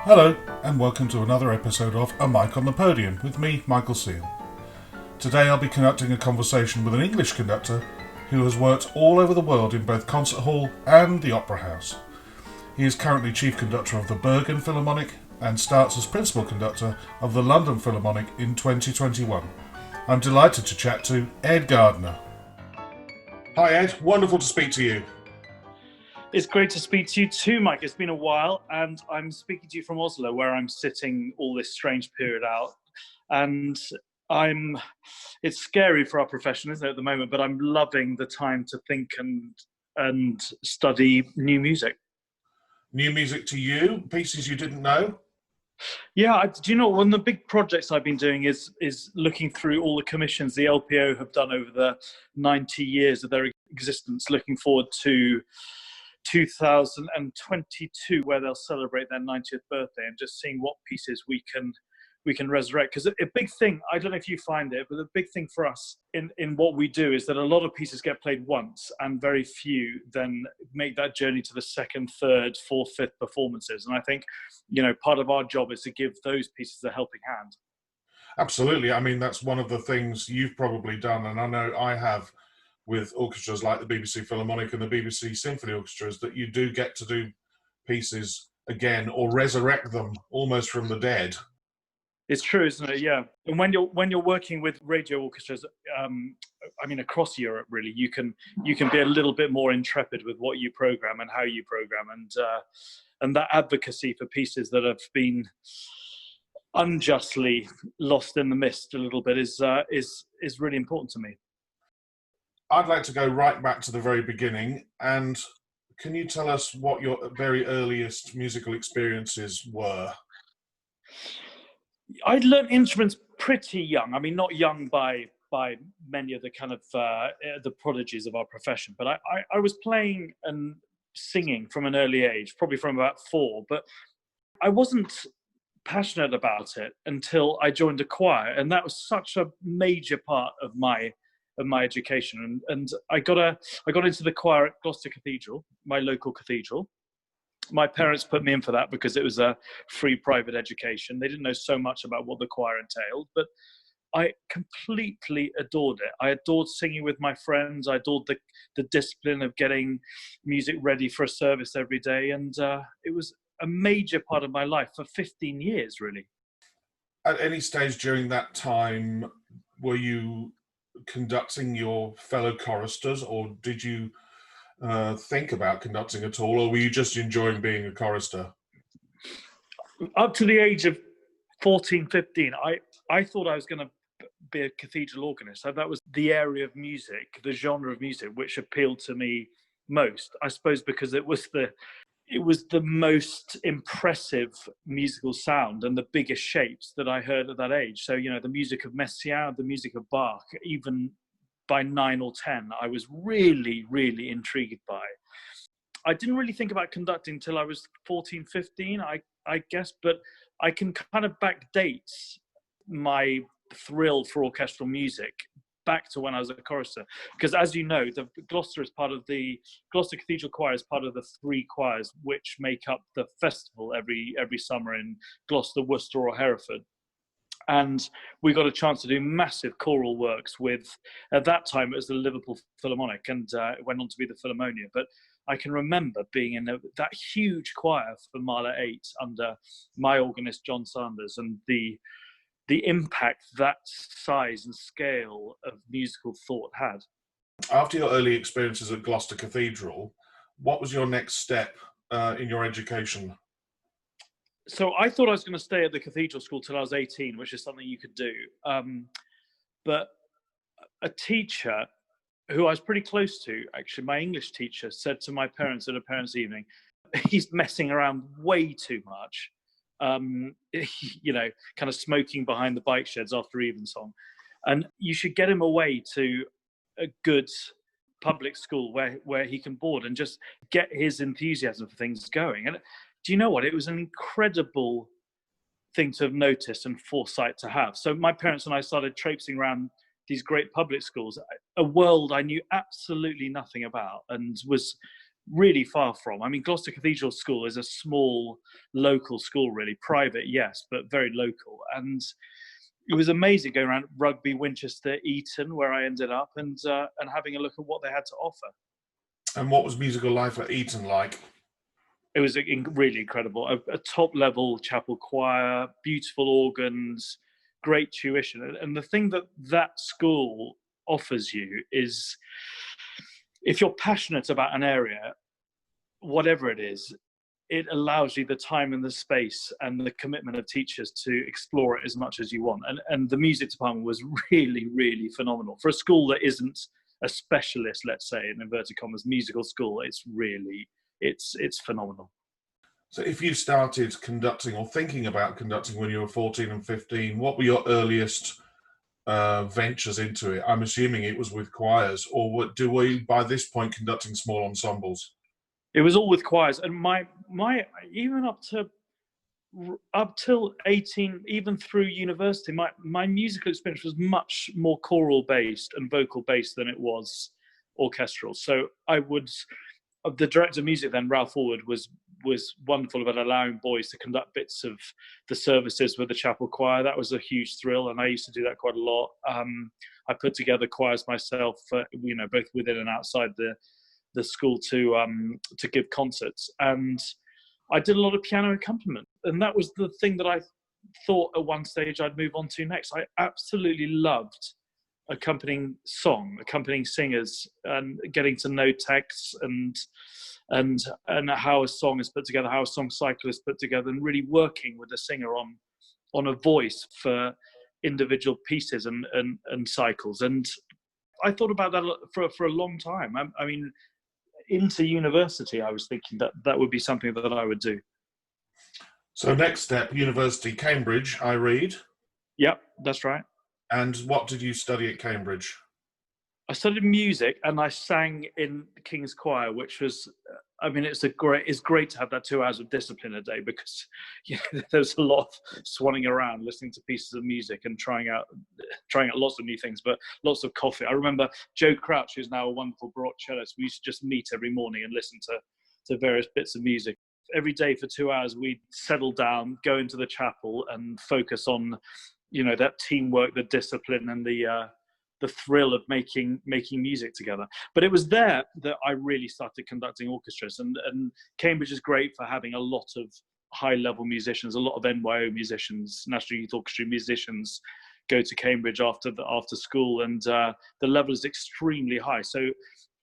Hello, and welcome to another episode of A Mic on the Podium with me, Michael Seal. Today I'll be conducting a conversation with an English conductor who has worked all over the world in both concert hall and the opera house. He is currently chief conductor of the Bergen Philharmonic and starts as principal conductor of the London Philharmonic in 2021. I'm delighted to chat to Ed Gardner. Hi Ed, wonderful to speak to you. It's great to speak to you too, Mike. It's been a while, and I'm speaking to you from Oslo, where I'm sitting all this strange period out. And it's scary for our profession, isn't it, at the moment, but I'm loving the time to think and study new music. New music to you? Pieces you didn't know? Yeah, do you know, one of the big projects I've been doing is looking through all the commissions the LPO have done over the 90 years of their existence, looking forward to 2022, where they'll celebrate their 90th birthday, and just seeing what pieces we can resurrect. Because a big thing, I don't know if you find it, but the big thing for us in what we do is that a lot of pieces get played once, and very few then make that journey to the second, third, fourth, fifth performances. And I think, you know, part of our job is to give those pieces a helping hand. Absolutely. I mean, that's one of the things you've probably done, and I know I have with orchestras like the BBC Philharmonic and the BBC Symphony Orchestras, that you do get to do pieces again or resurrect them almost from the dead. It's true, isn't it? Yeah. And when you're working with radio orchestras, I mean, across Europe, really, you can be a little bit more intrepid with what you program and how you program, and that advocacy for pieces that have been unjustly lost in the mist a little bit is really important to me. I'd like to go right back to the very beginning, and can you tell us what your very earliest musical experiences were? I'd learned instruments pretty young. I mean, not young by many of the kind of the prodigies of our profession, but I was playing and singing from an early age, probably from about 4, but I wasn't passionate about it until I joined a choir, and that was such a major part of my education. And I got into the choir at Gloucester Cathedral, my local cathedral. My parents put me in for that because it was a free private education. They didn't know so much about what the choir entailed, but I completely adored it. I adored singing with my friends. I adored the discipline of getting music ready for a service every day. And it was a major part of my life for 15 years, really. At any stage during that time, were you conducting your fellow choristers, or did you think about conducting at all, or were you just enjoying being a chorister? Up to the age of 14, 15, I thought I was going to be a cathedral organist. So that was the area of music, the genre of music, which appealed to me most, I suppose, because it was the most impressive musical sound and the biggest shapes that I heard at that age. So, you know, the music of Messiaen, the music of Bach, even by 9 or 10, I was really, really intrigued by. I didn't really think about conducting until I was 14, 15, I guess, but I can kind of backdate my thrill for orchestral music back to when I was a chorister, because as you know, the Gloucester Cathedral Choir is part of the 3 choirs which make up the festival every summer in Gloucester, Worcester or Hereford. And we got a chance to do massive choral works with, at that time it was the Liverpool Philharmonic, and it went on to be the Philharmonia. But I can remember being in that huge choir for Mahler 8 under my organist John Sanders, and the impact that size and scale of musical thought had. After your early experiences at Gloucester Cathedral, what was your next step in your education? So I thought I was going to stay at the cathedral school till I was 18, which is something you could do. But a teacher who I was pretty close to, actually, my English teacher, said to my parents at a parents' evening, he's messing around way too much. You know, kind of smoking behind the bike sheds after Evensong. And you should get him away to a good public school where he can board and just get his enthusiasm for things going. And do you know what? It was an incredible thing to have noticed and foresight to have. So my parents and I started traipsing around these great public schools, a world I knew absolutely nothing about, and was really far from. I mean, Gloucester Cathedral School is a small local school, really private, yes, but very local. And it was amazing going around Rugby, Winchester, Eton, where I ended up, and having a look at what they had to offer. And what was musical life at Eton like? It was really incredible. A top level chapel choir, beautiful organs, great tuition. And the thing that that school offers you is, if you're passionate about an area, whatever it is, it allows you the time and the space and the commitment of teachers to explore it as much as you want. And the music department was really, really phenomenal. For a school that isn't a specialist, let's say, in inverted commas, musical school, it's phenomenal. So if you started conducting or thinking about conducting when you were 14 and 15, what were your earliest ventures into it? I'm assuming it was with choirs, or were you by this point conducting small ensembles? It was all with choirs, and my even up till 18, even through university, my musical experience was much more choral based and vocal based than it was orchestral. So the director of music then, Ralph Forward, was wonderful about allowing boys to conduct bits of the services with the chapel choir. That was a huge thrill, and I used to do that quite a lot. I put together choirs myself, both within and outside the school to give concerts, and I did a lot of piano accompaniment, and that was the thing that I thought at one stage I'd move on to next. I absolutely loved accompanying singers, and getting to know texts and how a song is put together, how a song cycle is put together, and really working with the singer on a voice for individual pieces and cycles. And I thought about that for a long time. I mean, into university, I was thinking that would be something that I would do. So next step, university, Cambridge, I read. Yep, that's right. And what did you study at Cambridge? I studied music and I sang in King's Choir, which was, it's great to have that 2 hours of discipline a day, because there's a lot of swanning around, listening to pieces of music and trying out lots of new things, but lots of coffee. I remember Joe Crouch, who's now a wonderful Baroque cellist. We used to just meet every morning and listen to various bits of music. Every day for 2 hours, we'd settle down, go into the chapel and focus on, that teamwork, the discipline, and the thrill of making music together. But it was there that I really started conducting orchestras, and Cambridge is great for having a lot of high-level musicians. A lot of NYO musicians, National Youth Orchestra musicians, go to Cambridge after school, and the level is extremely high. So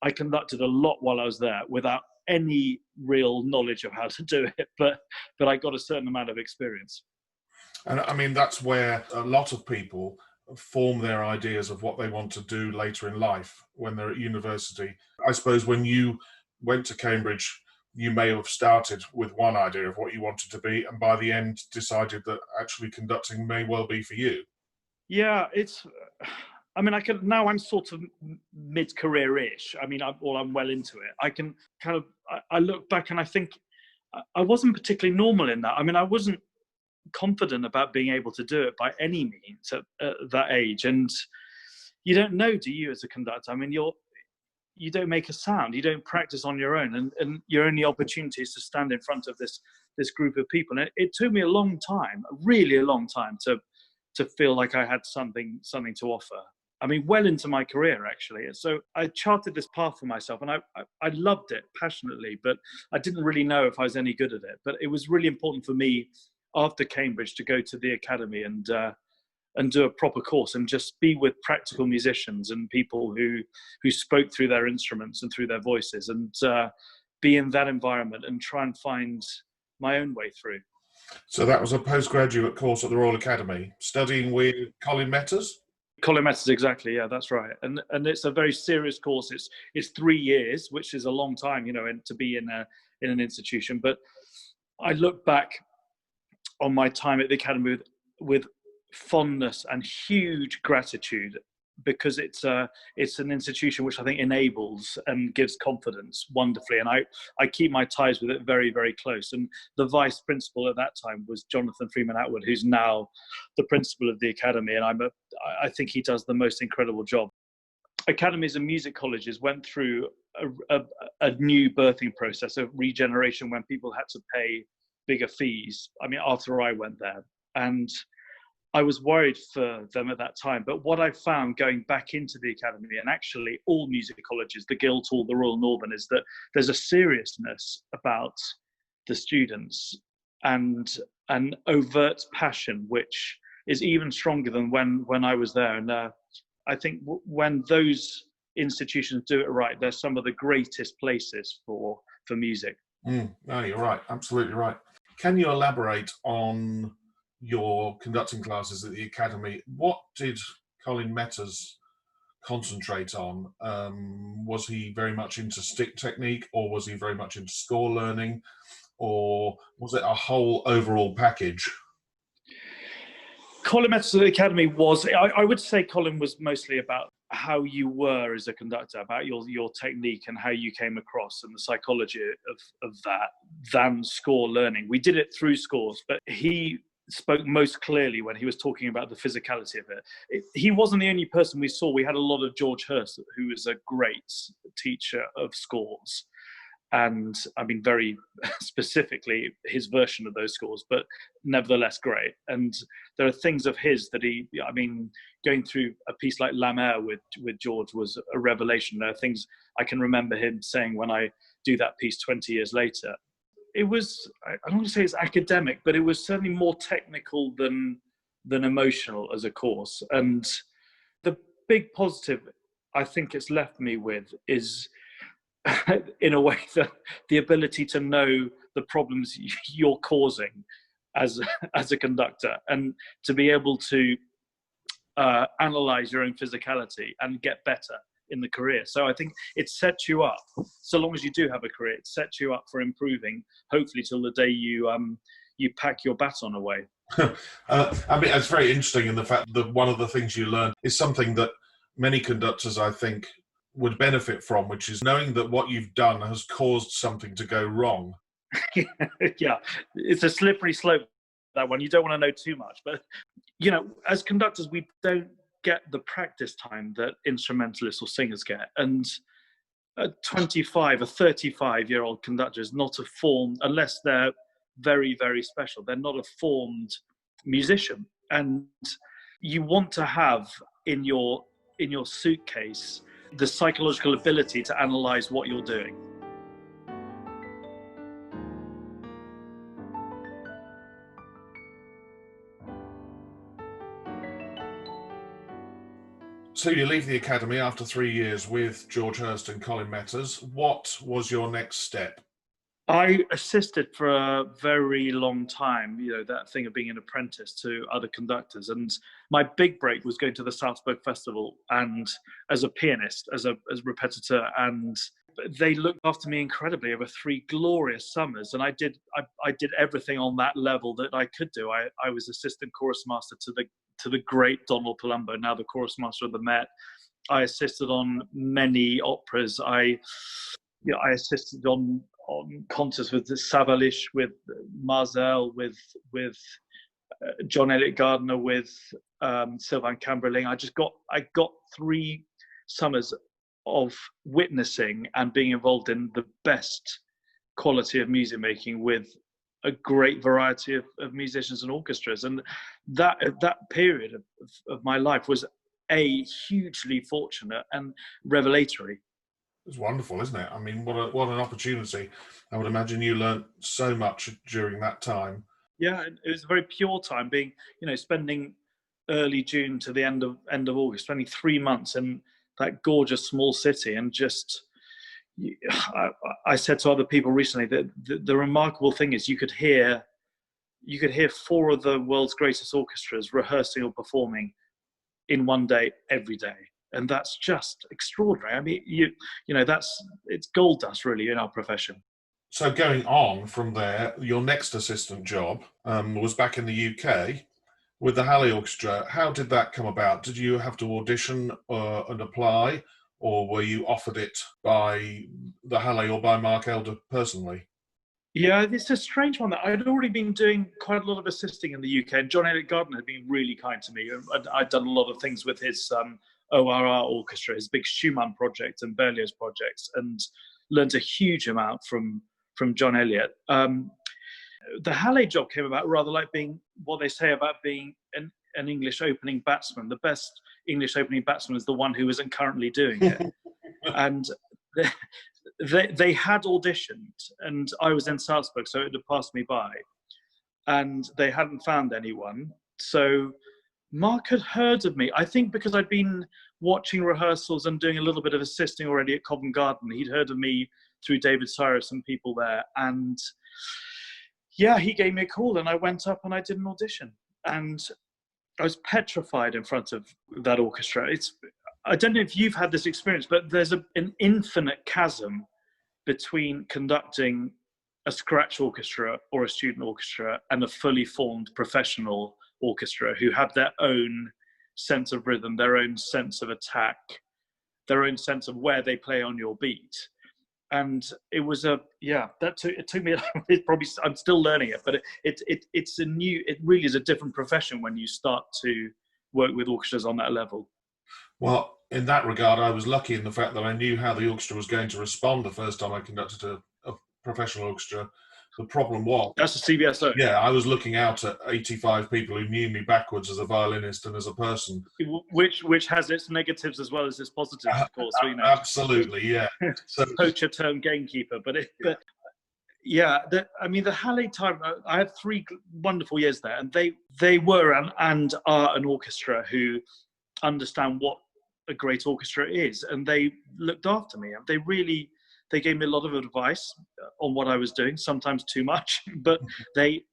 I conducted a lot while I was there without any real knowledge of how to do it, but I got a certain amount of experience. And I mean, that's where a lot of people form their ideas of what they want to do later in life when they're at university. I suppose when you went to Cambridge, you may have started with one idea of what you wanted to be, and by the end decided that actually conducting may well be for you. Yeah, now I'm sort of mid-career-ish. I mean, I'm well into it. I can I look back and I think I wasn't particularly normal in that. I mean, I wasn't confident about being able to do it by any means at that age. And you don't know, do you, as a conductor? I mean, you don't make a sound, you don't practice on your own, and your only opportunity is to stand in front of this group of people. And it took me a long time, really a long time, to feel like I had something to offer. I mean, well into my career, actually. So I charted this path for myself, and I loved it passionately, but I didn't really know if I was any good at it. But it was really important for me after Cambridge to go to the academy and do a proper course and just be with practical musicians and people who spoke through their instruments and through their voices, and be in that environment and try and find my own way through. So that was a postgraduate course at the Royal Academy, studying with Colin Metters? Colin Metters, exactly. Yeah, that's right. And it's a very serious course. It's 3 years, which is a long time, and to be in an institution. But I look back on my time at the academy with fondness and huge gratitude, because it's an institution which I think enables and gives confidence wonderfully, and I keep my ties with it very, very close. And the vice principal at that time was Jonathan Freeman Atwood, who's now the principal of the academy, and I think he does the most incredible job. academies and music colleges went through a new birthing process, a regeneration when people had to pay bigger fees. I mean, after I went there, and I was worried for them at that time. But what I found going back into the academy, and actually all music colleges, the Guildhall, the Royal Northern, is that there's a seriousness about the students and an overt passion, which is even stronger than when I was there. And I think when those institutions do it right, they're some of the greatest places for music. No, you're right. Absolutely right. Can you elaborate on your conducting classes at the academy? What did Colin Metters concentrate on? Was he very much into stick technique, or was he very much into score learning, or was it a whole overall package? Colin Metters at the academy was, I would say Colin was mostly about how you were as a conductor, about your technique and how you came across and the psychology of that, than score learning. We did it through scores, but he spoke most clearly when he was talking about the physicality of it. He wasn't the only person we saw. We had a lot of George Hurst, who is a great teacher of scores. And I mean, very specifically his version of those scores, but nevertheless great. And there are things of his that going through a piece like La Mer with George was a revelation. There are things I can remember him saying when I do that piece 20 years later. It was, I don't want to say it's academic, but it was certainly more technical than emotional as a course. And the big positive I think it's left me with is, in a way, the ability to know the problems you're causing as a conductor, and to be able to analyze your own physicality and get better in the career. So I think it sets you up, so long as you do have a career, it sets you up for improving, hopefully till the day you pack your baton away. I mean, it's very interesting in the fact that one of the things you learn is something that many conductors, I think, would benefit from, which is knowing that what you've done has caused something to go wrong. Yeah, it's a slippery slope, that one. You don't want to know too much, but as conductors, we don't get the practice time that instrumentalists or singers get. And a 35-year-old conductor is not a formed, unless they're very, very special, they're not a formed musician. And you want to have in your suitcase the psychological ability to analyze what you're doing. So you leave the academy after 3 years with George Hurst and Colin Metters. What was your next step? I assisted for a very long time, that thing of being an apprentice to other conductors. And my big break was going to the Salzburg Festival, and as a pianist, as a repetiteur. And they looked after me incredibly over 3 glorious summers. And I did everything on that level that I could do. I was assistant chorus master to the great Donald Palumbo, now the chorus master of the Met. I assisted on many operas. I assisted on concerts with Savalish, with Marzel, with John Elliott Gardner, with Sylvain Camberling. I got 3 summers of witnessing and being involved in the best quality of music making with a great variety of musicians and orchestras. And that period of my life was hugely fortunate and revelatory. It's wonderful, isn't it? I mean, what an opportunity. I would imagine you learned so much during that time. Yeah, it was a very pure time, being, spending early June to the end of August, spending 3 months in that gorgeous small city. And just, I said to other people recently that the remarkable thing is you could hear 4 of the world's greatest orchestras rehearsing or performing in one day, every day. And that's just extraordinary. I mean, it's gold dust, really, in our profession. So going on from there, your next assistant job was back in the UK with the Halle Orchestra. How did that come about? Did you have to audition and apply, or were you offered it by the Halle or by Mark Elder personally? Yeah, it's a strange one. That I'd already been doing quite a lot of assisting in the UK, and John Elliott Gardner had been really kind to me. I'd done a lot of things with his ORR orchestra, his big Schumann project and Berlioz projects, and learned a huge amount from John Elliott. The Halle job came about rather like being what they say about being an English opening batsman. The best English opening batsman is the one who isn't currently doing it. And they had auditioned, and I was in Salzburg, so it had passed me by, and they hadn't found anyone. So Mark had heard of me, I think because I'd been watching rehearsals and doing a little bit of assisting already at Covent Garden. He'd heard of me through David Cyrus and people there, and yeah, he gave me a call, and I went up and I did an audition, and I was petrified in front of that orchestra. I don't know if you've had this experience, but there's an infinite chasm between conducting a scratch orchestra or a student orchestra and a fully formed professional orchestra who have their own sense of rhythm, their own sense of attack, their own sense of where they play on your beat. And it was it took me, I'm still learning it, but it really is a different profession when you start to work with orchestras on that level. Well, in that regard, I was lucky in the fact that I knew how the orchestra was going to respond the first time I conducted a professional orchestra. The problem was... That's a CBSO. Yeah, I was looking out at 85 people who knew me backwards as a violinist and as a person. Which has its negatives as well as its positives, of course. You know. Absolutely, yeah. So, poacher turned gamekeeper. But yeah, the Halle time, I had 3 wonderful years there, and they were and are an orchestra who understand what a great orchestra is, and they looked after me, and they gave me a lot of advice on what I was doing, sometimes too much, but they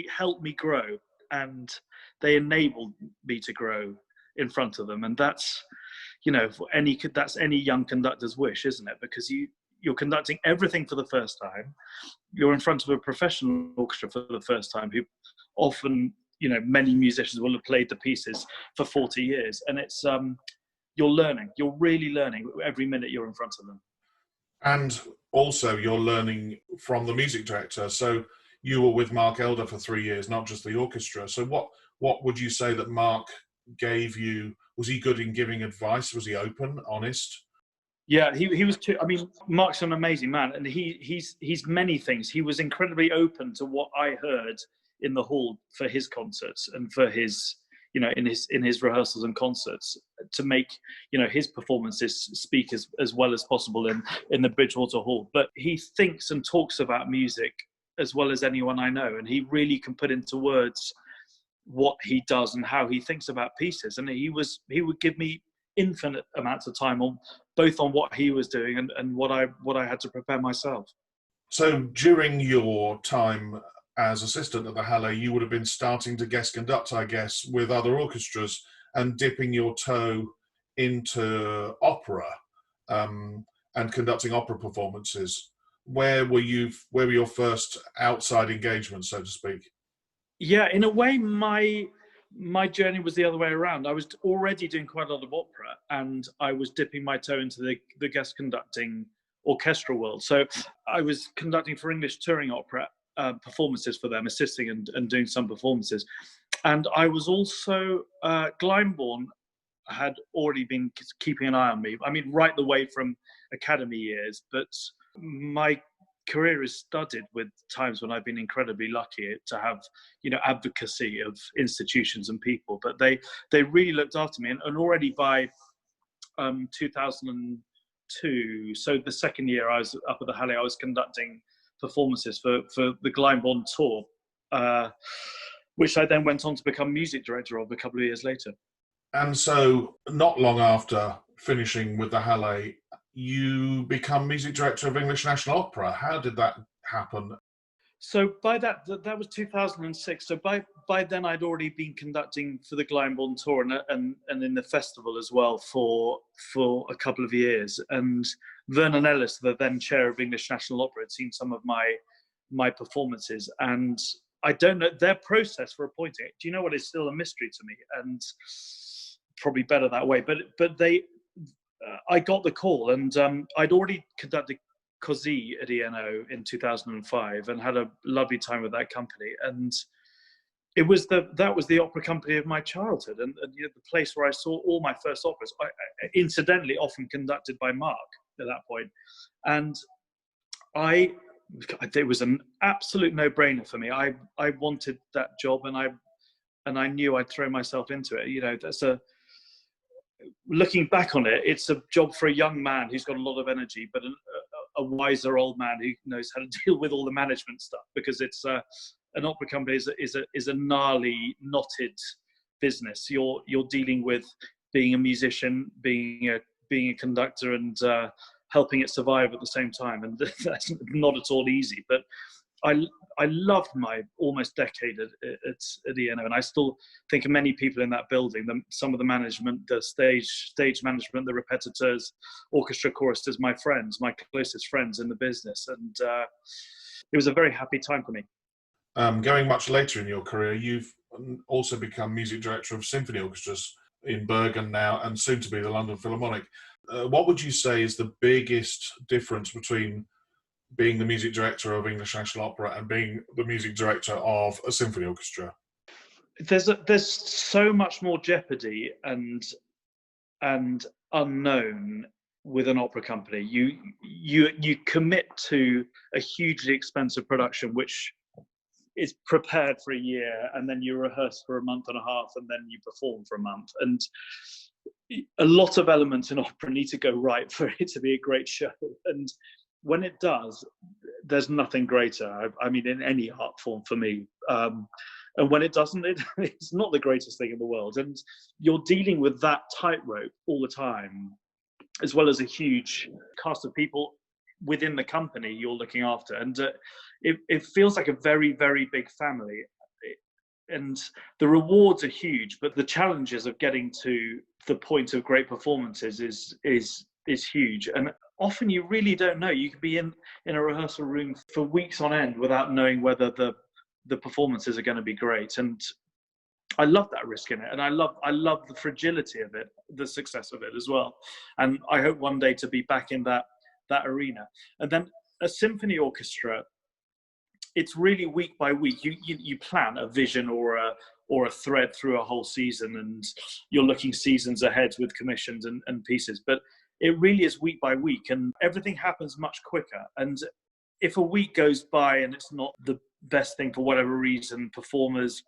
helped me grow, and they enabled me to grow in front of them. And that's, that's any young conductor's wish, isn't it? Because you're conducting everything for the first time. You're in front of a professional orchestra for the first time, who often, many musicians will have played the pieces for 40 years. And it's, you're really learning every minute you're in front of them. And also you're learning from the music director. So you were with Mark Elder for 3 years, not just the orchestra. So what would you say that Mark gave you? Was he good in giving advice? Was he open, honest? Yeah, he was too. I mean, Mark's an amazing man, and he's many things. He was incredibly open to what I heard in the hall for his concerts and for his, in his rehearsals and concerts, to make, his performances speak as well as possible in the Bridgewater Hall. But he thinks and talks about music as well as anyone I know, and he really can put into words what he does and how he thinks about pieces. And he would give me infinite amounts of time on both on what he was doing and what I had to prepare myself. So during your time as assistant at the Halle, you would have been starting to guest conduct, I guess, with other orchestras and dipping your toe into opera and conducting opera performances. Where were your first outside engagements, so to speak? Yeah, in a way, my journey was the other way around. I was already doing quite a lot of opera, and I was dipping my toe into the guest conducting orchestral world. So I was conducting for English touring opera performances for them, assisting and doing some performances. And I was also, Glyndebourne had already been keeping an eye on me. I mean, right the way from academy years, but my career is studded with times when I've been incredibly lucky to have, advocacy of institutions and people. But they really looked after me, and already by 2002, so the second year I was up at the Halle, I was conducting performances for the Glyndebourne tour, which I then went on to become music director of a couple of years later. And so, not long after finishing with the Halle, you become music director of English National Opera. How did that happen? So by that was 2006. So by then I'd already been conducting for the Glyndebourne tour and in the festival as well for a couple of years. And Vernon Ellis, the then chair of English National Opera, had seen some of my performances, and I don't know their process for appointing it. Do you know what? It's still a mystery to me, and probably better that way. But I got the call, and I'd already conducted Così at ENO in 2005 and had a lovely time with that company. And that was the opera company of my childhood, and you know, the place where I saw all my first operas. Incidentally, often conducted by Mark at that point, and it was an absolute no-brainer for me. I wanted that job, and I knew I'd throw myself into it. You know, looking back on it, it's a job for a young man who's got a lot of energy, but a wiser old man who knows how to deal with all the management stuff, because it's an opera company is a gnarly, knotted business. You're dealing with being a musician, being a conductor, and helping it survive at the same time, and that's not at all easy. But I loved my almost decade at ENO, and I still think of many people in that building. Some of the management, the stage management, the repetitors, orchestra choristers, my friends, my closest friends in the business, and it was a very happy time for me. Going much later in your career, you've also become music director of symphony orchestras in Bergen now, and soon to be the London Philharmonic. What would you say is the biggest difference between being the music director of English National Opera and being the music director of a symphony orchestra? There's so much more jeopardy and unknown with an opera company. You commit to a hugely expensive production, which is prepared for a year, and then you rehearse for a month and a half, and then you perform for a month. And a lot of elements in opera need to go right for it to be a great show. And when it does, there's nothing greater. I mean, in any art form for me. And when it doesn't, it's not the greatest thing in the world. And you're dealing with that tightrope all the time, as well as a huge cast of people within the company you're looking after. And it feels like a very, very big family. And the rewards are huge, but the challenges of getting to the point of great performances is huge. And often you really don't know. You could be in a rehearsal room for weeks on end without knowing whether the performances are going to be great. And I love that risk in it, and I love the fragility of it, the success of it as well. And I hope one day to be back in that arena. And then a symphony orchestra, it's really week by week. You plan a vision or a thread through a whole season, and you're looking seasons ahead with commissions and pieces. But it really is week by week, and everything happens much quicker. And if a week goes by and it's not the best thing for whatever reason, performers,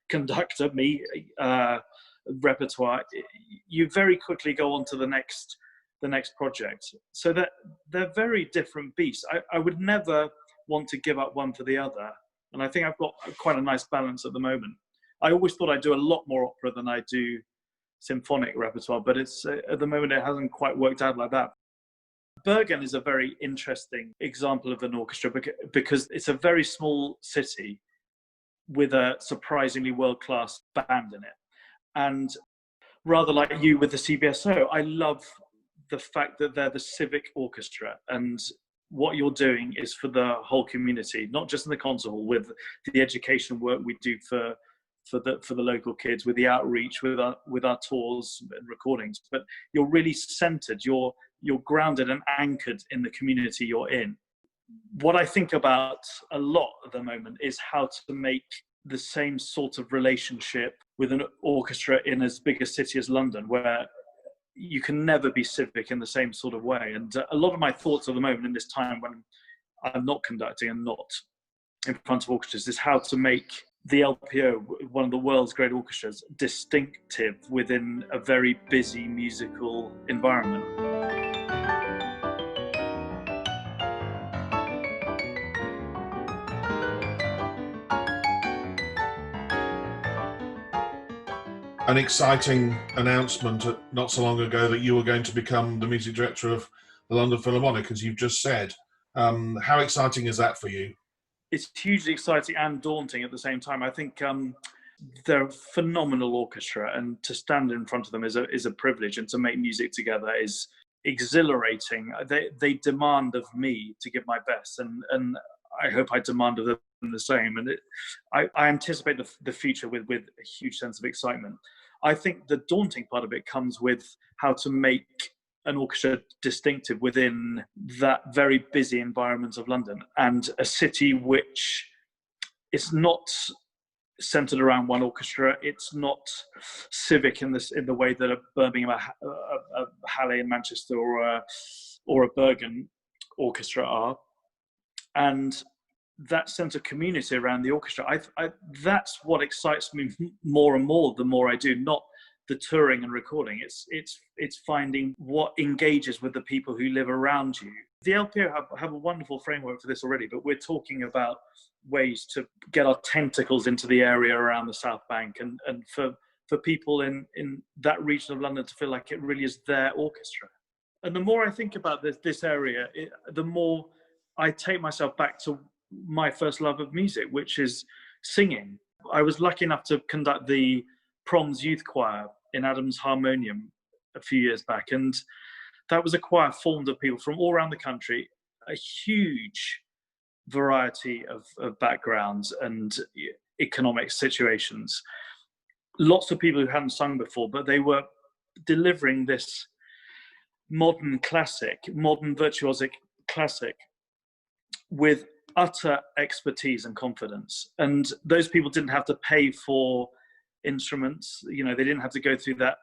conductor, me, repertoire, you very quickly go on to the next project. So that they're very different beasts. I would never want to give up one for the other, and I think I've got quite a nice balance at the moment. I always thought I'd do a lot more opera than I do symphonic repertoire, but it's at the moment it hasn't quite worked out like that. Bergen is a very interesting example of an orchestra because it's a very small city with a surprisingly world-class band in it. And rather like you with the CBSO, I love the fact that they're the civic orchestra, and what you're doing is for the whole community, not just in the concert hall, with the education work we do for the local kids, with the outreach, with our tours and recordings. But you're really centered, you're grounded and anchored in the community you're in. What I think about a lot at the moment is how to make the same sort of relationship with an orchestra in as big a city as London, where you can never be civic in the same sort of way. And a lot of my thoughts at the moment in this time when I'm not conducting and not in front of orchestras is how to make the LPO, one of the world's great orchestras, distinctive within a very busy musical environment. An exciting announcement not so long ago that you were going to become the music director of the London Philharmonic, as you've just said. How exciting is that for you? It's hugely exciting and daunting at the same time. I think they're a phenomenal orchestra, and to stand in front of them is a privilege, and to make music together is exhilarating. They demand of me to give my best, and I hope I demand of them the same. And I anticipate the future with a huge sense of excitement. I think the daunting part of it comes with how to make an orchestra distinctive within that very busy environment of London, and a city which is not centered around one orchestra. It's not civic in the way that a Birmingham, a Halle in Manchester, or a Bergen orchestra are. And that sense of community around the orchestra, that's what excites me more and more the more I do. Not the touring and recording. It's finding what engages with the people who live around you. The LPO have a wonderful framework for this already, but we're talking about ways to get our tentacles into the area around the South Bank, and for people in that region of London to feel like it really is their orchestra. And the more I think about this area, the more I take myself back to my first love of music, which is singing. I was lucky enough to conduct the Proms Youth Choir in Adams Harmonium a few years back, and that was a choir formed of people from all around the country, a huge variety of backgrounds and economic situations. Lots of people who hadn't sung before, but they were delivering this modern virtuosic classic with utter expertise and confidence. And those people didn't have to pay for instruments. You know, they didn't have to go through that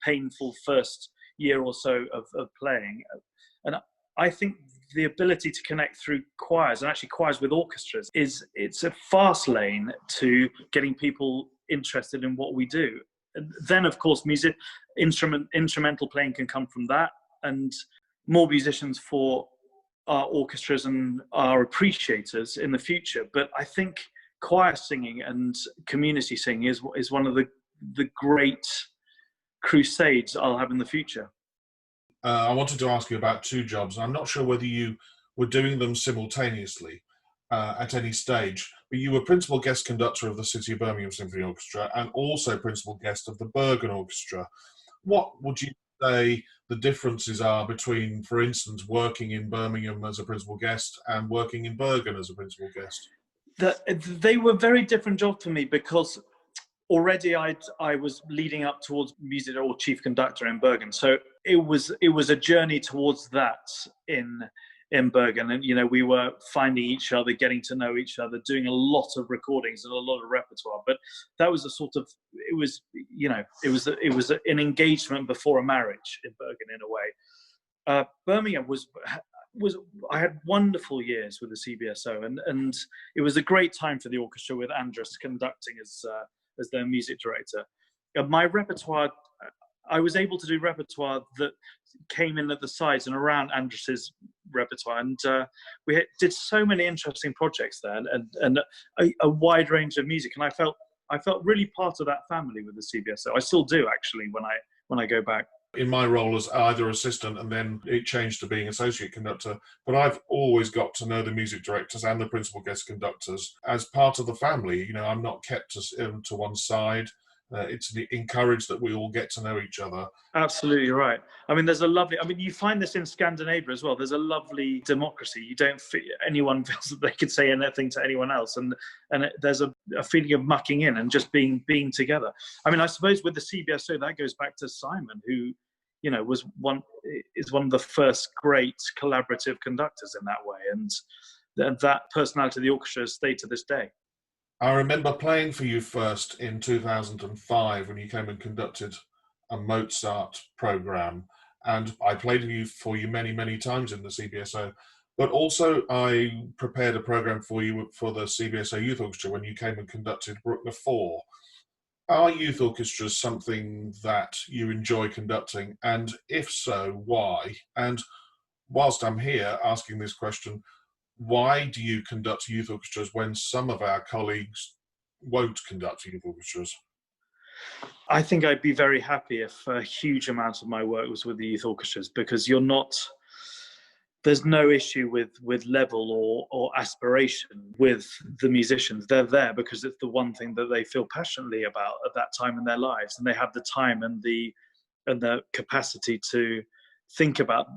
painful first year or so of playing. And I think the ability to connect through choirs, and actually choirs with orchestras, it's a fast lane to getting people interested in what we do. And then, of course, instrumental playing can come from that, and more musicians for our orchestras and our appreciators in the future. But I think choir singing and community singing is one of the great crusades I'll have in the future. I wanted to ask you about two jobs. I'm not sure whether you were doing them simultaneously at any stage, but you were principal guest conductor of the City of Birmingham Symphony Orchestra and also principal guest of the Bergen Orchestra. What would you say the differences are between, for instance, working in Birmingham as a principal guest and working in Bergen as a principal guest? They were very different jobs for me, because already I was leading up towards music or chief conductor in Bergen, so it was a journey towards that in Bergen. And you know, we were finding each other, getting to know each other, doing a lot of recordings and a lot of repertoire. But that was it was an engagement before a marriage in Bergen, in a way. Birmingham was I had wonderful years with the CBSO, and it was a great time for the orchestra with Andrus conducting as their music director. My repertoire, I was able to do repertoire that came in at the sides and around Andrus's repertoire, and we did so many interesting projects there, and a wide range of music. And I felt really part of that family with the CBSO. I still do, actually, when I go back. In my role as either assistant, and then it changed to being associate conductor, but I've always got to know the music directors and the principal guest conductors as part of the family. You know, I'm not kept to one side. It's encouraged that we all get to know each other. Absolutely right. I mean, you find this in Scandinavia as well. There's a lovely democracy. You don't feel anyone feels that they could say anything to anyone else, and there's a feeling of mucking in and just being together. I mean, I suppose with the CBSO, that goes back to Simon, who, you know, is one of the first great collaborative conductors in that way, and that personality of the orchestra has stayed to this day. I remember playing for you first in 2005 when you came and conducted a Mozart program, and I played for you many, many times in the CBSO. But also I prepared a program for you for the CBSO Youth Orchestra when you came and conducted Bruckner 4. Are youth orchestras something that you enjoy conducting? And if so, why? And whilst I'm here asking this question, why do you conduct youth orchestras when some of our colleagues won't conduct youth orchestras? I think I'd be very happy if a huge amount of my work was with the youth orchestras, because there's no issue with level or aspiration with the musicians. They're there because it's the one thing that they feel passionately about at that time in their lives, and they have the time and the capacity to think about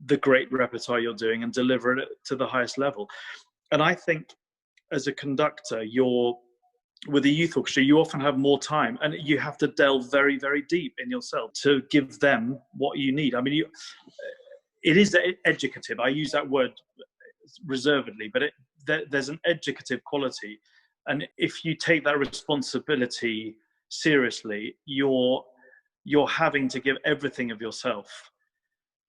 the great repertoire you're doing and deliver it to the highest level. And I think as a conductor, with a youth orchestra, you often have more time, and you have to delve very, very deep in yourself to give them what you need. I mean, it is educative. I use that word reservedly, but there's an educative quality And if you take that responsibility seriously, you're having to give everything of yourself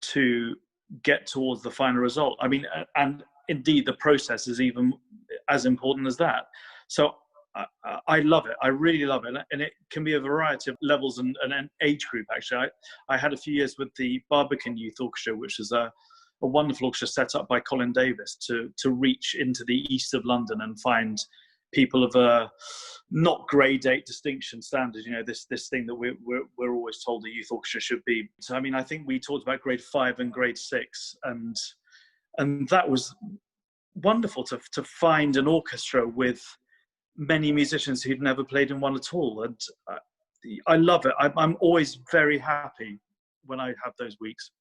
to get towards the final result. I mean, and indeed the process is even as important as that. So I love it. I really love it. And it can be a variety of levels and an age group, actually. I had a few years with the Barbican Youth Orchestra, which is a wonderful orchestra set up by Colin Davis to reach into the east of London and find people of a not grade 8 distinction standard, this thing that we're always told a youth orchestra should be. So I mean, I think we talked about grade 5 and grade 6, and that was wonderful to find an orchestra with many musicians who'd never played in one at all. And I love it. I'm always very happy when I have those weeks.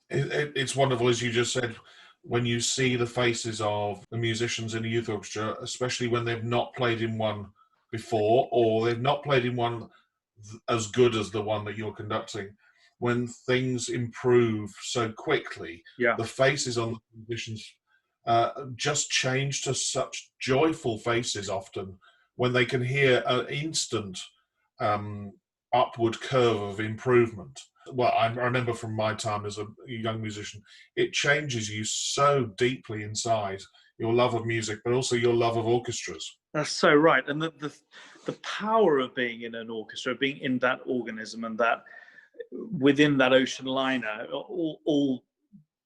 It's wonderful, as you just said, when you see the faces of the musicians in a youth orchestra, especially when they've not played in one before, or they've not played in one as good as the one that you're conducting. When things improve so quickly, the faces on the musicians just change to such joyful faces often, when they can hear an instant upward curve of improvement. Well, I remember from my time as a young musician, it changes you so deeply inside, your love of music, but also your love of orchestras. That's so right. And the power of being in an orchestra, being in that organism, and that within that ocean liner, all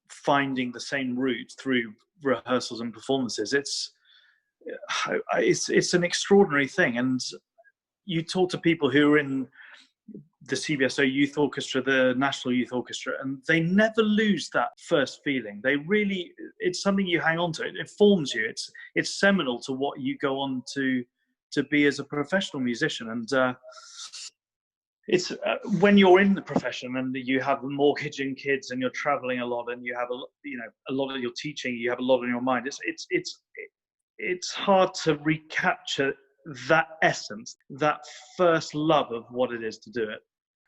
finding the same route through rehearsals and performances, it's an extraordinary thing. And you talk to people who are in the CBSO Youth Orchestra, the National Youth Orchestra, and they never lose that first feeling. It's something you hang on to. It forms you. It's seminal to what you go on to be as a professional musician. And it's when you're in the profession and you have a mortgage and kids and you're traveling a lot and you have a lot of your teaching, you have a lot on your mind. It's hard to recapture that essence, that first love of what it is to do it.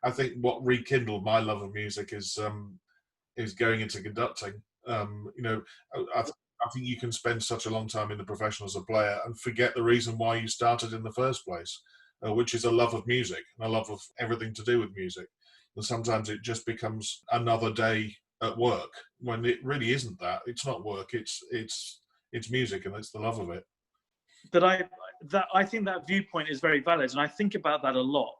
I think what rekindled my love of music is going into conducting. I think you can spend such a long time in the profession as a player and forget the reason why you started in the first place, which is a love of music and a love of everything to do with music. And sometimes it just becomes another day at work when it really isn't that. It's not work. It's music, and it's the love of it. But I think that viewpoint is very valid, and I think about that a lot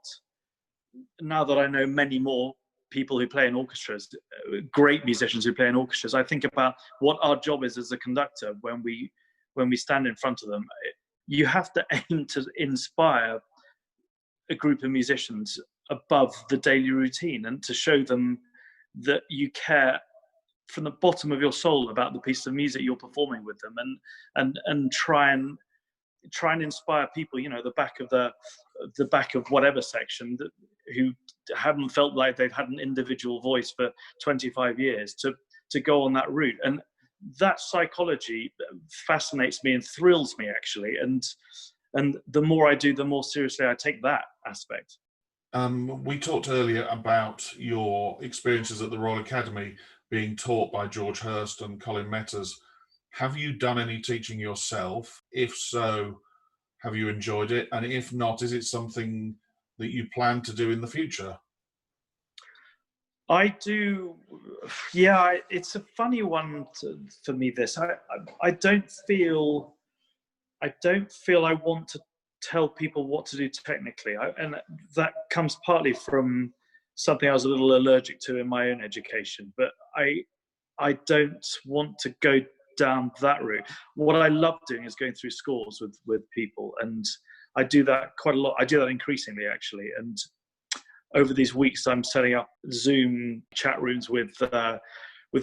now that I know many more people who play in orchestras, great musicians who play in orchestras. I think about what our job is as a conductor when we stand in front of them. You have to aim to inspire a group of musicians above the daily routine, and to show them that you care from the bottom of your soul about the piece of music you're performing with them, and try and inspire people, the back of whatever section, who haven't felt like they've had an individual voice for 25 years to go on that route. And that psychology fascinates me and thrills me, actually. And the more I do, the more seriously I take that aspect. We talked earlier about your experiences at the Royal Academy, being taught by George Hurst and Colin Metters. Have you done any teaching yourself? If so, have you enjoyed it? And if not, is it something that you plan to do in the future? I do. Yeah, it's a funny one for me. This I don't feel I want to tell people what to do technically, and that comes partly from something I was a little allergic to in my own education. But I don't want to go down that route. What I love doing is going through scores with people, and I do that quite a lot. I do that increasingly, actually. And over these weeks, I'm setting up Zoom chat rooms with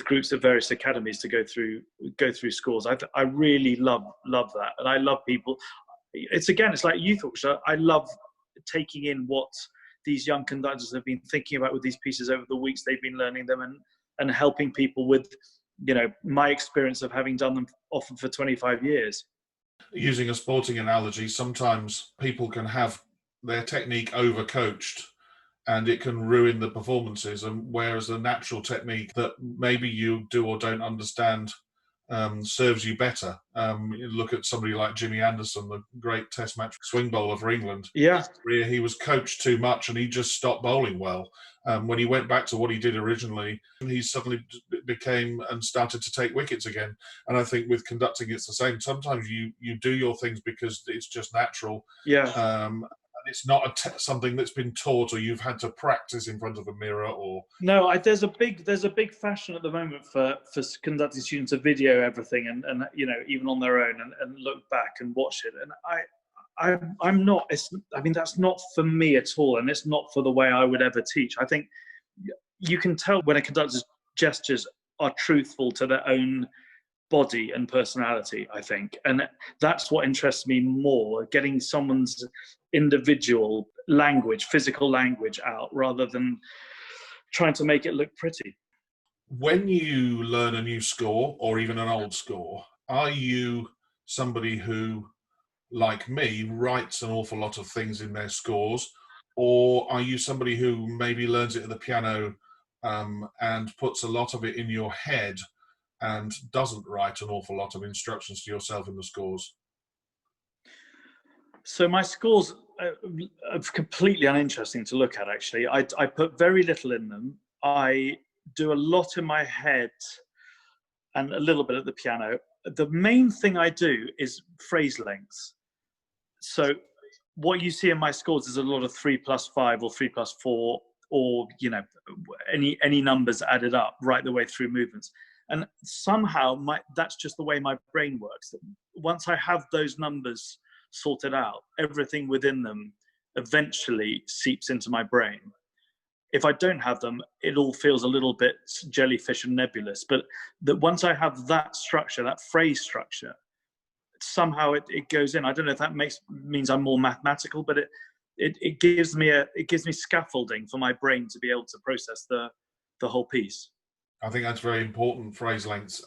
groups of various academies to go through scores. I really love that, and I love people. It's like youth orchestra. I love taking in what these young conductors have been thinking about with these pieces over the weeks they've been learning them, and helping people with my experience of having done them often for 25 years. Using a sporting analogy, sometimes people can have their technique overcoached and it can ruin the performances, and whereas the natural technique that maybe you do or don't understand serves you better. You look at somebody like Jimmy Anderson, the great Test match swing bowler for England. Yeah. He was coached too much and he just stopped bowling well. When he went back to what he did originally, he suddenly became and started to take wickets again. And I think with conducting, it's the same. Sometimes you do your things because it's just natural. Yeah. And it's not something that's been taught or you've had to practice in front of a mirror or. No, there's a big fashion at the moment for conducting students to video everything and you know, even on their own and look back and watch it. And I'm not. I mean, that's not for me at all, and it's not for the way I would ever teach. I think you can tell when a conductor's gestures are truthful to their own body and personality, I think. And that's what interests me more, getting someone's individual language, physical language out, rather than trying to make it look pretty. When you learn a new score or even an old score, are you somebody who, like me, writes an awful lot of things in their scores, or are you somebody who maybe learns it at the piano and puts a lot of it in your head and doesn't write an awful lot of instructions to yourself in the scores? So my scores are completely uninteresting to look at, actually. I put very little in them. I do a lot in my head and a little bit at the piano. The main thing I do is phrase lengths. So what you see in my scores is a lot of 3+5 or 3+4, or, you know, any numbers added up right the way through movements. And somehow that's just the way my brain works. Once I have those numbers sorted out, everything within them eventually seeps into my brain. If I don't have them, it all feels a little bit jellyfish and nebulous. But once I have that structure, that phrase structure, somehow it goes in. I don't know if that means I'm more mathematical, but it gives me scaffolding for my brain to be able to process the whole piece. I think that's very important, phrase lengths.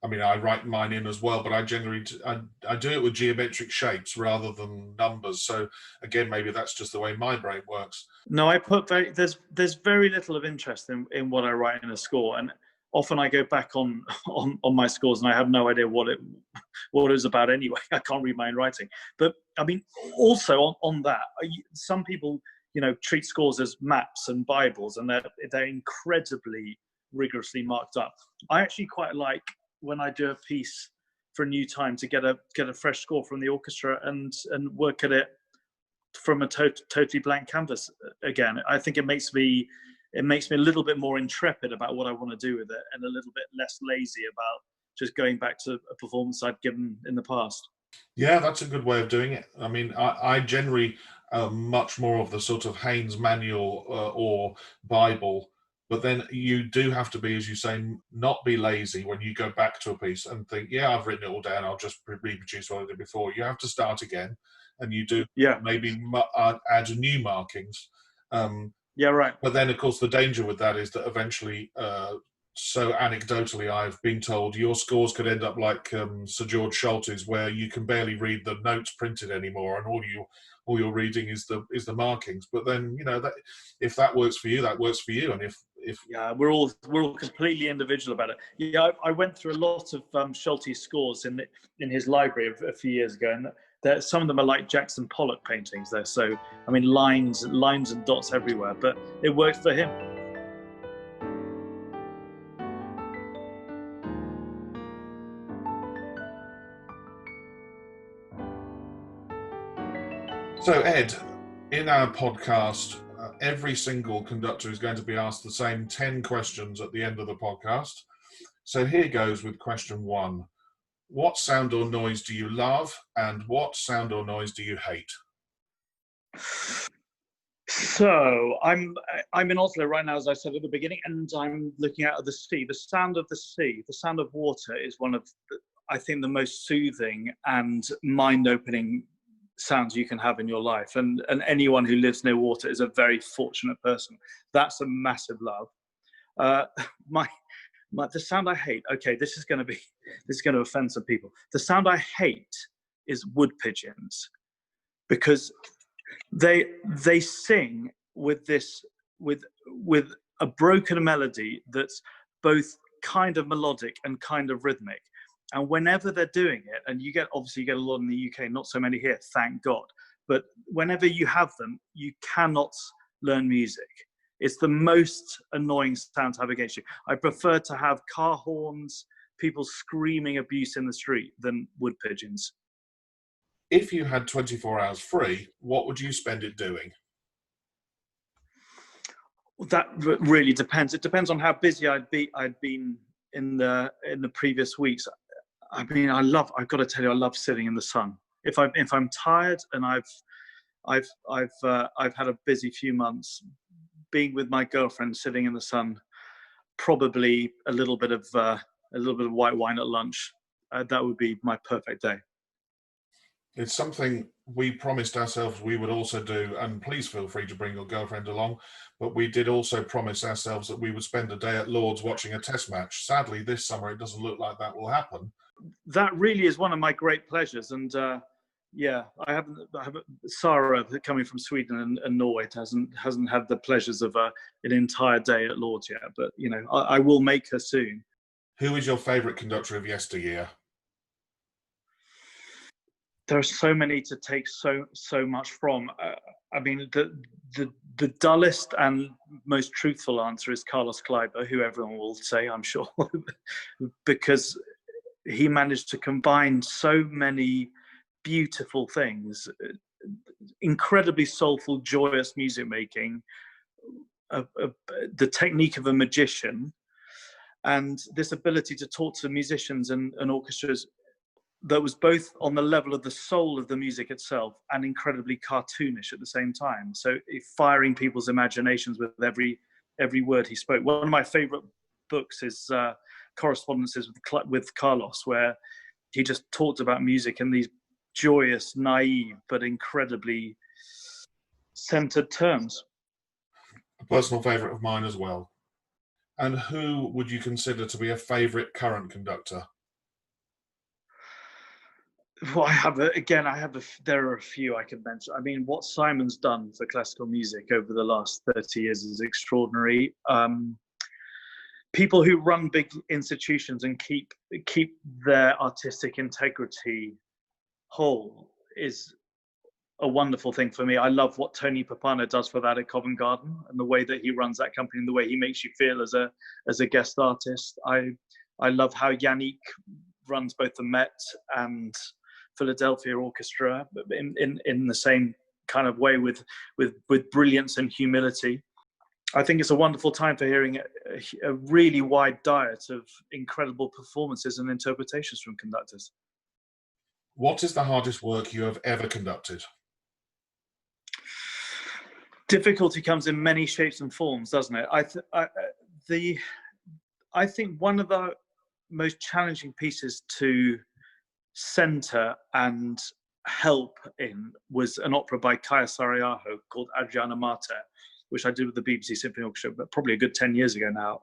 I mean, I write mine in as well, but I generally I do it with geometric shapes rather than numbers. So again, maybe that's just the way my brain works. No, I put there's very little of interest in what I write in a score, and often I go back on my scores and I have no idea what it was about anyway. I can't read my own writing. But I mean, also on that, some people, you know, treat scores as maps and Bibles, and they're incredibly rigorously marked up. I actually quite like, when I do a piece for a new time, to get a fresh score from the orchestra and work at it from a totally blank canvas again. I think it makes me a little bit more intrepid about what I want to do with it, and a little bit less lazy about just going back to a performance I'd given in the past. Yeah, that's a good way of doing it. I mean, I generally much more of the sort of Haynes manual or Bible. But then you do have to be, as you say, not be lazy when you go back to a piece and think, yeah, I've written it all down, I'll just reproduce what I did before. You have to start again, and you do maybe add new markings. Yeah, right. But then, of course, the danger with that is that eventually, so anecdotally, I've been told your scores could end up like Sir George Scholt's, where you can barely read the notes printed anymore, and all you're reading is the markings. But then, you know, that if that works for you, that works for you, and if yeah, we're all completely individual about it. Yeah, I went through a lot of Scholt's scores in his library a few years ago, and some of them are like Jackson Pollock paintings. There, so I mean, lines and dots everywhere, but it worked for him. So, Ed, in our podcast, every single conductor is going to be asked the same 10 questions at the end of the podcast. So here goes with question 1. What sound or noise do you love, and what sound or noise do you hate? So I'm in Oslo right now, as I said at the beginning, and I'm looking out at the sea. The sound of the sea, the sound of water, is one of, I think, the most soothing and mind-opening sounds you can have in your life, and anyone who lives near water is a very fortunate person. That's a massive love. The sound I hate, okay, this is going to offend some people. The sound I hate is wood pigeons, because they sing with a broken melody that's both kind of melodic and kind of rhythmic. And whenever they're doing it, and obviously you get a lot in the UK, not so many here, thank God. But whenever you have them, you cannot learn music. It's the most annoying sound to have against you. I prefer to have car horns, people screaming abuse in the street than wood pigeons. If you had 24 hours free, what would you spend it doing? That really depends. It depends on how busy I'd been in the previous weeks. I mean, I've got to tell you, I love sitting in the sun. If I'm tired and I've had a busy few months, being with my girlfriend, sitting in the sun, probably a little bit of white wine at lunch. That would be my perfect day. It's something we promised ourselves we would also do, and please feel free to bring your girlfriend along, but we did also promise ourselves that we would spend a day at Lord's watching a test match. Sadly, this summer it doesn't look like that will happen. That really is one of my great pleasures, and yeah, I haven't. Sarah, coming from Sweden and Norway, hasn't had the pleasures of an entire day at Lord's yet, but you know, I will make her soon. Who is your favourite conductor of yesteryear? There are so many to take so much from. I mean, the dullest and most truthful answer is Carlos Kleiber, who everyone will say, I'm sure, because he managed to combine so many beautiful things, incredibly soulful, joyous music making, the technique of a magician, and this ability to talk to musicians and orchestras that was both on the level of the soul of the music itself and incredibly cartoonish at the same time. So firing people's imaginations with every word he spoke. One of my favorite books is Correspondences with Carlos, where he just talked about music in these joyous, naive, but incredibly centered terms. A personal favourite of mine as well. And who would you consider to be a favourite current conductor? Well, there are a few I could mention. I mean, what Simon's done for classical music over the last 30 years is extraordinary. People who run big institutions and keep their artistic integrity whole is a wonderful thing for me. I love what Tony Papano does for that at Covent Garden, and the way that he runs that company and the way he makes you feel as a guest artist. I love how Yannick runs both the Met and Philadelphia Orchestra in the same kind of way, with brilliance and humility. I think it's a wonderful time for hearing a really wide diet of incredible performances and interpretations from conductors. What is the hardest work you have ever conducted? Difficulty comes in many shapes and forms, doesn't it? I think one of the most challenging pieces to center and help in was an opera by Kaya Sarayaho called Adriana Mater, which I did with the BBC Symphony Orchestra, but probably a good 10 years ago now.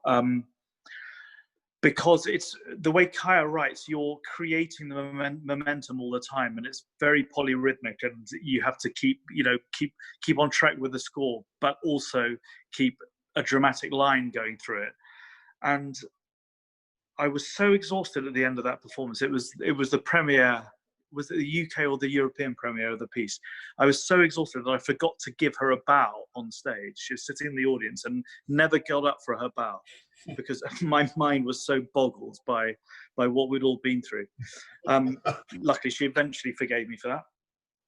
Because it's the way Kaya writes, you're creating the momentum all the time, and it's very polyrhythmic, and you have to keep on track with the score, but also keep a dramatic line going through it. And I was so exhausted at the end of that performance. It was the premiere. Was it the UK or the European premiere of the piece? I was so exhausted that I forgot to give her a bow on stage. She was sitting in the audience and never got up for her bow because my mind was so boggled by what we'd all been through. Luckily, she eventually forgave me for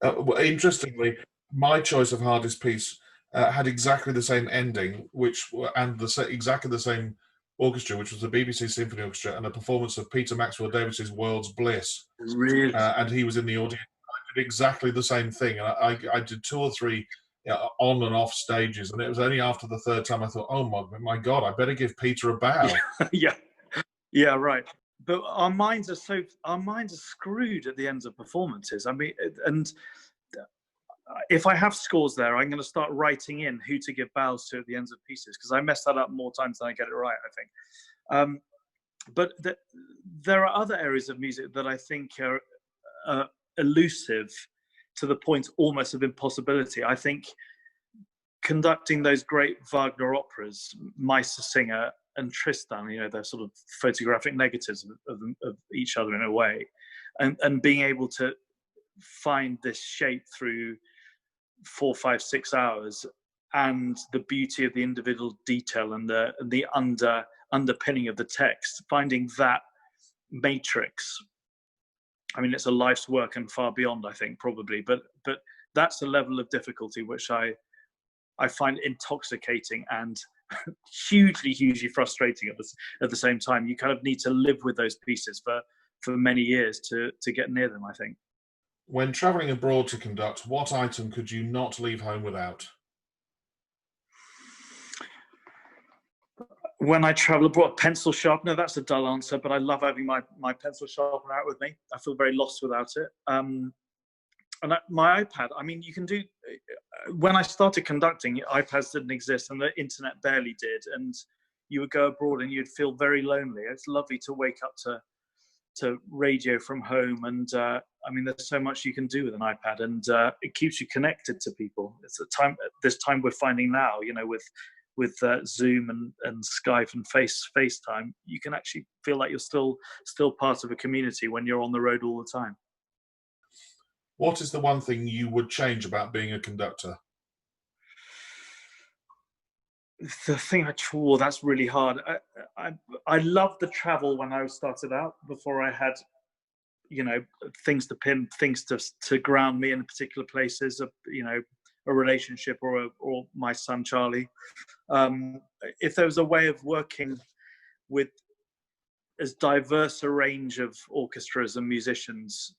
that. Well, interestingly, my choice of hardest piece had exactly the same ending, exactly the same orchestra, which was the BBC Symphony Orchestra, and a performance of Peter Maxwell Davies's World's Bliss. Really? And he was in the audience. I did exactly the same thing. And I did 2 or 3 on and off stages, and it was only after the 3rd time I thought, oh my God, I better give Peter a bow. Yeah, right. But our minds are screwed at the ends of performances. I mean, and if I have scores there, I'm going to start writing in who to give bows to at the ends of pieces, because I mess that up more times than I get it right, I think. But there are other areas of music that I think are elusive to the point almost of impossibility. I think conducting those great Wagner operas, Meistersinger and Tristan. You know, they're sort of photographic negatives of each other in a way, and being able to find this shape through 4, 5, 6 hours, and the beauty of the individual detail and the underpinning of the text, finding that matrix. I mean, it's a life's work and far beyond, I think, probably, but that's a level of difficulty which I find intoxicating and hugely frustrating at the same time. You kind of need to live with those pieces for many years to get near them, I think. When travelling abroad to conduct, what item could you not leave home without? When I travel abroad, pencil sharpener, that's a dull answer, but I love having my pencil sharpener out with me. I feel very lost without it. And my iPad, I mean, you can do, when I started conducting, iPads didn't exist and the internet barely did. And you would go abroad and you'd feel very lonely. It's lovely to wake up to radio from home. And I mean, there's so much you can do with an iPad, and it keeps you connected to people. It's this time we're finding now, you know, with Zoom and Skype and FaceTime, you can actually feel like you're still part of a community when you're on the road all the time. What is the one thing you would change about being a conductor? The thing that's really hard. I loved the travel when I started out, before I had, you know, things to pin, things to ground me in particular places, you know, a relationship or my son Charlie. If there was a way of working with as diverse a range of orchestras and musicians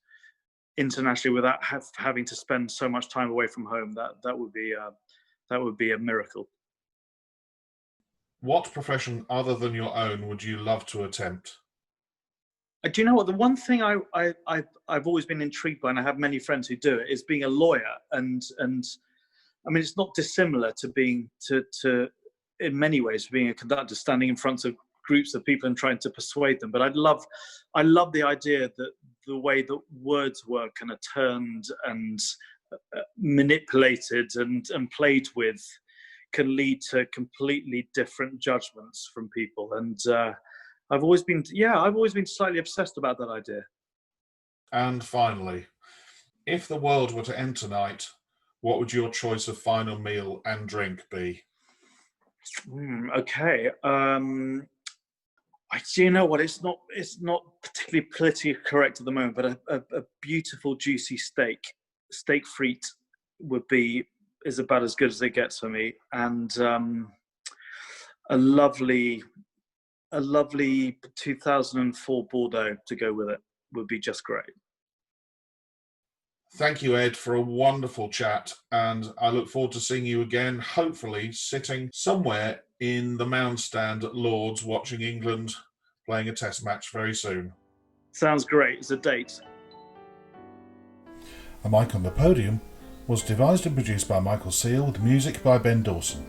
internationally without having to spend so much time away from home, that would be a miracle. What profession other than your own would you love to attempt? Do you know what? The one thing I've always been intrigued by, and I have many friends who do it, is being a lawyer. And I mean, it's not dissimilar to being to in many ways being a conductor, standing in front of groups of people and trying to persuade them. But I love the idea that the way that words work and are turned and manipulated and played with can lead to completely different judgments from people. And I've always been slightly obsessed about that idea. And finally, if the world were to end tonight, what would your choice of final meal and drink be? Okay. Do you know what? It's not particularly politically correct at the moment, but a beautiful juicy steak frite is about as good as it gets for me, and a lovely 2004 Bordeaux to go with it would be just great. Thank you, Ed, for a wonderful chat, and I look forward to seeing you again, hopefully sitting somewhere in the Mound Stand at Lord's watching England playing a test match very soon. Sounds great. It's a date. A Mic on the Podium was devised and produced by Michael Seal with music by Ben Dawson.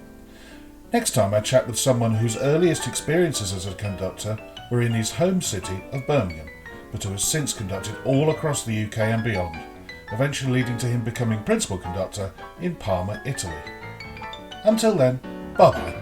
Next time I chat with someone whose earliest experiences as a conductor were in his home city of Birmingham, but who has since conducted all across the UK and beyond, eventually leading to him becoming principal conductor in Parma, Italy. Until then, bye-bye.